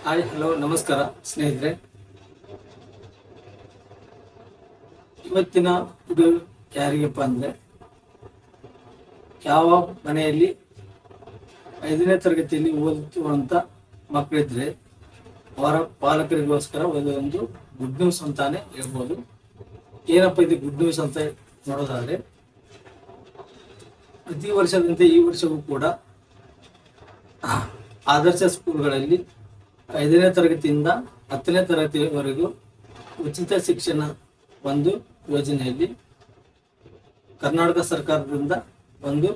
Hi hello ನಮಸ್ಕಾರ ಸ್ನೇಹಿತರೆ. ಇವತ್ತಿನ ಇದು ಯಾರಿಗಪ್ಪ ಅಂದರೆ, ಯಾವ ಮನೆಯಲ್ಲಿ 5ನೇ ತರಗತಿಯಲ್ಲಿ ಓದುತ್ತಿರುವಂಥ ಮಕ್ಕಳಿದ್ರೆ ಅವರ ಪಾಲಕರಿಗೋಸ್ಕರ ಒಂದು ಗುಡ್ ನ್ಯೂಸ್ ಅಂತಾನೆ ಹೇಳ್ಬೋದು. ಏನಪ್ಪ ಇದು ಗುಡ್ ನ್ಯೂಸ್ ಅಂತ ನೋಡೋದಾದ್ರೆ, ಪ್ರತಿ ವರ್ಷದಂತೆ ಈ ವರ್ಷವೂ ಕೂಡ ಆದರ್ಶ ಸ್ಕೂಲ್ಗಳಲ್ಲಿ 5ನೇ ತರಗತಿಯಿಂದ 10ನೇ ತರಗತಿಯವರೆಗೂ ಉಚಿತ ಶಿಕ್ಷಣ ಒಂದು ಯೋಜನೆಯಲ್ಲಿ ಕರ್ನಾಟಕ ಸರ್ಕಾರದಿಂದ ಒಂದು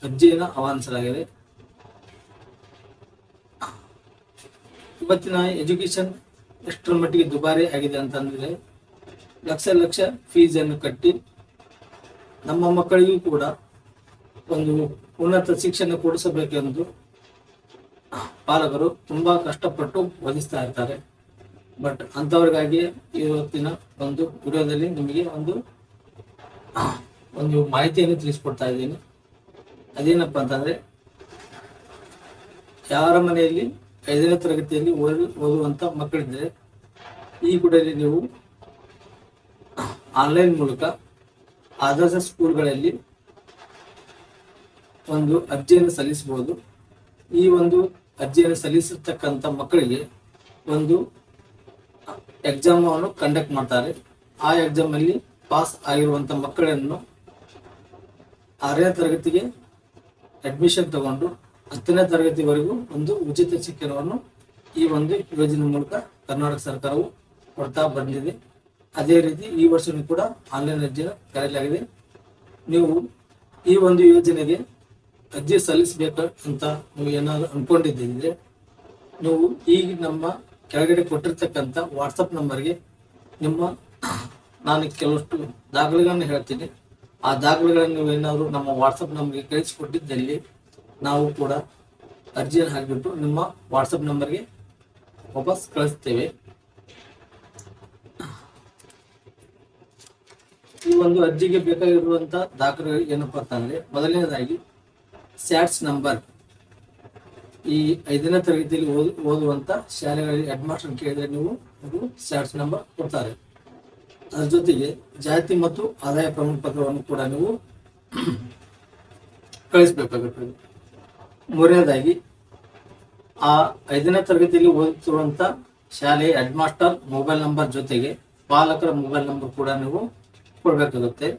ಅರ್ಜಿಯನ್ನು ಆಹ್ವಾನಿಸಲಾಗಿದೆ. ಇವತ್ತಿನ ಎಜುಕೇಶನ್ ಎಷ್ಟರ ಮಟ್ಟಿಗೆ ದುಬಾರಿ ಆಗಿದೆ ಅಂತಂದ್ರೆ, ಲಕ್ಷ ಫೀಸನ್ನು ಕಟ್ಟಿ ನಮ್ಮ ಮಕ್ಕಳಿಗೂ ಕೂಡ ಒಂದು ಉನ್ನತ ಶಿಕ್ಷಣ ಕೊಡಿಸಬೇಕೆಂದು ಪಾಲಕರು ತುಂಬಾ ಕಷ್ಟಪಟ್ಟು ಓದಿಸ್ತಾ ಇರ್ತಾರೆ. ಬಟ್ ಅಂಥವ್ರಿಗಾಗಿ ಇವತ್ತಿನ ಒಂದು ವಿಡಿಯೋದಲ್ಲಿ ನಿಮಗೆ ಒಂದು ಮಾಹಿತಿಯನ್ನು ತಿಳಿಸ್ಕೊಡ್ತಾ ಇದ್ದೀನಿ. ಅದೇನಪ್ಪ ಅಂತಂದ್ರೆ, ಯಾರ ಮನೆಯಲ್ಲಿ 5ನೇ ತರಗತಿಯಲ್ಲಿ ಓದುವಂತ ಮಕ್ಕಳಿದ್ರೆ ಈ ಕೂಡಲೇ ನೀವು ಆನ್ಲೈನ್ ಮೂಲಕ ಆದರ್ಶ ಸ್ಕೂಲ್ಗಳಲ್ಲಿ ಒಂದು ಅರ್ಜಿಯನ್ನು ಸಲ್ಲಿಸಬಹುದು. ಈ ಒಂದು ಅರ್ಜಿಯನ್ನು ಸಲ್ಲಿಸಿರ್ತಕ್ಕಂಥ ಮಕ್ಕಳಿಗೆ ಒಂದು ಎಕ್ಸಾಮ್ ಅನ್ನು ಕಂಡಕ್ಟ್ ಮಾಡ್ತಾರೆ. ಆ ಎಕ್ಸಾಮ್ ಅಲ್ಲಿ ಪಾಸ್ ಆಗಿರುವಂತ ಮಕ್ಕಳನ್ನು 6ನೇ ತರಗತಿಗೆ ಅಡ್ಮಿಷನ್ ತಗೊಂಡು 10ನೇ ತರಗತಿವರೆಗೂ ಒಂದು ಉಚಿತ ಶಿಕ್ಷಣವನ್ನು ಈ ಒಂದು ಯೋಜನೆ ಮೂಲಕ ಕರ್ನಾಟಕ ಸರ್ಕಾರವು ಕೊಡ್ತಾ ಬಂದಿದೆ. ಅದೇ ರೀತಿ ಈ ವರ್ಷವೂ ಕೂಡ ಆನ್ಲೈನ್ ಅರ್ಜಿಯನ್ನು ಕರೆಯಲಾಗಿದೆ. ನೀವು ಈ ಒಂದು ಯೋಜನೆಗೆ ಅರ್ಜಿ ಸಲ್ಲಿಸಬೇಕು ಅಂತ ನೀವು ಏನಾದ್ರು ಅನ್ಕೊಂಡಿದ್ದಿದ್ರೆ, ನೀವು ಈಗ ನಮ್ಮ ಕೆಳಗಡೆ ಕೊಟ್ಟಿರ್ತಕ್ಕಂಥ ವಾಟ್ಸಪ್ ನಂಬರ್ಗೆ ನಾನು ಕೆಲವಷ್ಟು ದಾಖಲೆಗಳನ್ನು ಹೇಳ್ತೀನಿ. ಆ ದಾಖಲೆಗಳನ್ನು ನೀವು ಏನಾದ್ರು ನಮ್ಮ ವಾಟ್ಸಪ್ ನಂಬರ್ಗೆ ಕಳಿಸಿಕೊಟ್ಟಿದ್ದಲ್ಲಿ ನಾವು ಕೂಡ ಅರ್ಜಿಯನ್ನು ಹಾಕಿಬಿಟ್ಟು ನಿಮ್ಮ ವಾಟ್ಸಪ್ ನಂಬರ್ಗೆ ವಾಪಸ್ ಕಳಿಸ್ತೇವೆ. ಈ ಒಂದು ಅರ್ಜಿಗೆ ಬೇಕಾಗಿರುವಂತ ದಾಖಲೆಗಳು ಏನಪ್ಪಾ ಅಂತಂದ್ರೆ, ಮೊದಲನೇದಾಗಿ ಸ್ಯಾಟ್ಸ್ ನಂಬರ್. ಈ 5ನೇ ತರಗತಿಯಲ್ಲಿ ಓದುವಂತ ಶಾಲೆಗಳಲ್ಲಿ ಹೆಡ್ ಮಾಸ್ಟರ್ ಕೇಳಿದ್ರೆ ನೀವು ಸ್ಯಾಟ್ಸ್ ನಂಬರ್ ಕೊಡ್ತಾರೆ. ಅದರ ಜೊತೆಗೆ ಜಾತಿ ಮತ್ತು ಆದಾಯ ಪ್ರಮಾಣ ಪತ್ರವನ್ನು ಕೂಡ ನೀವು ಕಳಿಸ್ಬೇಕಾಗುತ್ತದೆ. ಮೂರನೇದಾಗಿ ಆ 5ನೇ ತರಗತಿಯಲ್ಲಿ ಓದುತ್ತಿರುವಂತ ಶಾಲೆಯ ಹೆಡ್ ಮಾಸ್ಟರ್ ಮೊಬೈಲ್ ನಂಬರ್ ಜೊತೆಗೆ ಪಾಲಕರ ಮೊಬೈಲ್ ನಂಬರ್ ಕೂಡ ನೀವು ಕೊಡ್ಬೇಕಾಗುತ್ತೆ.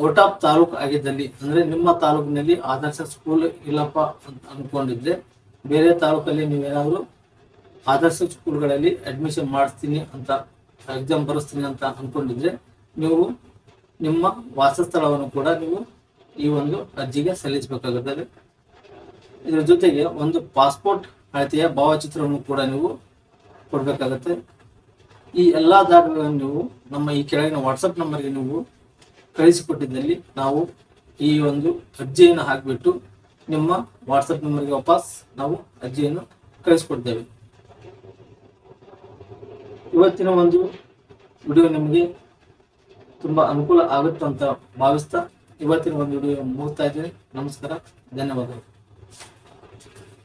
ಔಟ್ ಆಫ್ ತಾಲೂಕು ಆಗಿದ್ದಲ್ಲಿ, ಅಂದ್ರೆ ನಿಮ್ಮ ತಾಲೂಕಿನಲ್ಲಿ ಆದರ್ಶ ಸ್ಕೂಲ್ ಇಲ್ಲಪ್ಪ ಅಂತ ಅನ್ಕೊಂಡಿದ್ರೆ, ಬೇರೆ ತಾಲೂಕಲ್ಲಿ ನೀವೇನಾದ್ರು ಆದರ್ಶ ಸ್ಕೂಲ್ಗಳಲ್ಲಿ ಅಡ್ಮಿಷನ್ ಮಾಡಿಸ್ತೀನಿ ಅಂತ, ಎಕ್ಸಾಮ್ ಬರೆಸ್ತೀನಿ ಅಂತ ಅನ್ಕೊಂಡಿದ್ರೆ, ನೀವು ನಿಮ್ಮ ವಾಸಸ್ಥಳವನ್ನು ಕೂಡ ನೀವು ಈ ಒಂದು ಅರ್ಜಿಗೆ ಸಲ್ಲಿಸಬೇಕಾಗುತ್ತದೆ. ಇದರ ಜೊತೆಗೆ ಒಂದು ಪಾಸ್ಪೋರ್ಟ್ ಅಳತೆಯ ಭಾವಚಿತ್ರವನ್ನು ಕೂಡ ನೀವು ಕೊಡ್ಬೇಕಾಗತ್ತೆ. ಈ ಎಲ್ಲಾ ದಾಖಲೆಗಳನ್ನು ನೀವು ನಮ್ಮ ಈ ಕೆಳಗಿನ ವಾಟ್ಸಪ್ ನಂಬರ್ಗೆ ನೀವು ಕಳಿಸಿಕೊಟ್ಟಿದ್ದಲ್ಲಿ ನಾವು ಈ ಒಂದು ಅರ್ಜಿಯನ್ನು ಹಾಕಿಬಿಟ್ಟು ನಿಮ್ಮ ವಾಟ್ಸಪ್ ನಂಬರ್ಗೆ ವಾಪಸ್ ನಾವು ಅರ್ಜಿಯನ್ನು ಕಳಿಸ್ಕೊಡ್ತೇವೆ. ಇವತ್ತಿನ ಒಂದು ವಿಡಿಯೋ ನಿಮಗೆ ತುಂಬಾ ಅನುಕೂಲ ಆಗುತ್ತೆ ಅಂತ ಭಾವಿಸ್ತಾ ಇವತ್ತಿನ ಒಂದು ವಿಡಿಯೋ ಮುಗಿಸ್ತಾ ಇದ್ದೀನಿ. ನಮಸ್ಕಾರ, ಧನ್ಯವಾದಗಳು.